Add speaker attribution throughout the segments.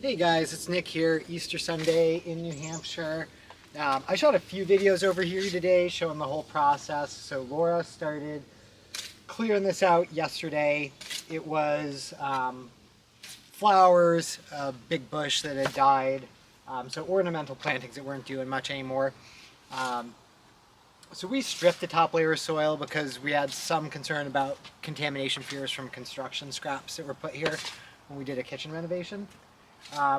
Speaker 1: Hey guys, it's Nick here, Easter Sunday in New Hampshire. I shot a few videos over here today showing the whole process. So Laura started clearing this out yesterday. It was flowers, a big bush that had died, so ornamental plantings that weren't doing much anymore. So we stripped the top layer of soil because we had some concern about contamination fears from construction scraps that were put here when we did a kitchen renovation.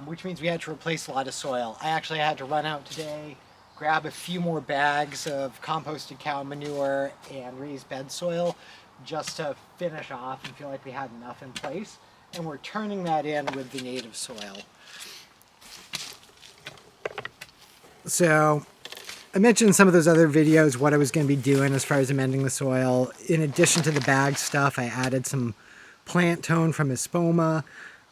Speaker 1: Which means we had to replace a lot of soil. I actually had to run out today, grab a few more bags of composted cow manure and raised bed soil just to finish off and feel like we had enough in place. And we're turning that in with the native soil. So I mentioned in some of those other videos what I was going to be doing as far as amending the soil. In addition to the bag stuff, I added some Plantone from Espoma.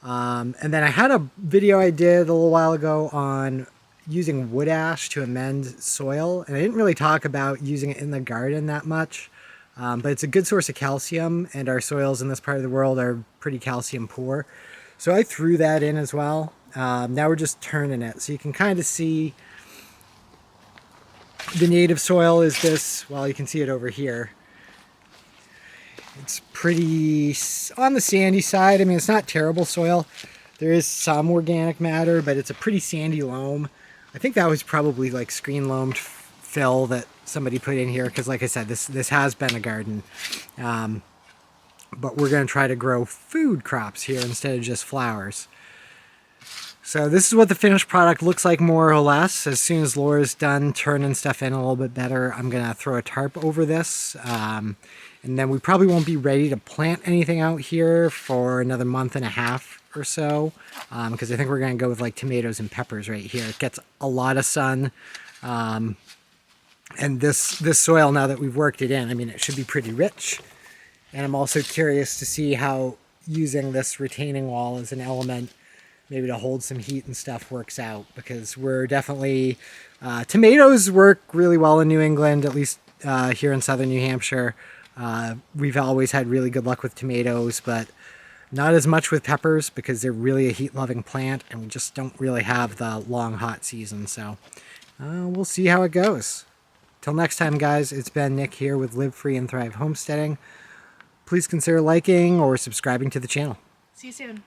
Speaker 1: And then I had a video I did a little while ago on using wood ash to amend soil, and I didn't really talk about using it in the garden that much, but it's a good source of calcium, and our soils in this part of the world are pretty calcium poor. So I threw that in as well. Now we're just turning it, so you can kind of see the native soil is this, well, you can see it over here. It's pretty on the sandy side. I mean, it's not terrible soil. There is some organic matter, but it's a pretty sandy loam. I think that was probably like screen loamed fill that somebody put in here because, like I said, this has been a garden. But we're going to try to grow food crops here instead of just flowers. So this is what the finished product looks like, more or less. As soon as Laura's done turning stuff in a little bit better, I'm going to throw a tarp over this. And then we probably won't be ready to plant anything out here for another month and a half or so, because I think we're going to go with like tomatoes and peppers right here. It gets a lot of sun, and this soil, now that we've worked it in, I mean, it should be pretty rich. And I'm also curious to see how using this retaining wall as an element, maybe to hold some heat and stuff, works out, because we're definitely, tomatoes work really well in New England, at least here in southern New Hampshire. We've always had really good luck with tomatoes, but not as much with peppers because they're really a heat-loving plant, and we just don't really have the long hot season. So we'll see how it goes. Till next time, guys, it's been Nick here with Live Free and Thrive Homesteading. Please consider liking or subscribing to the channel.
Speaker 2: See you soon.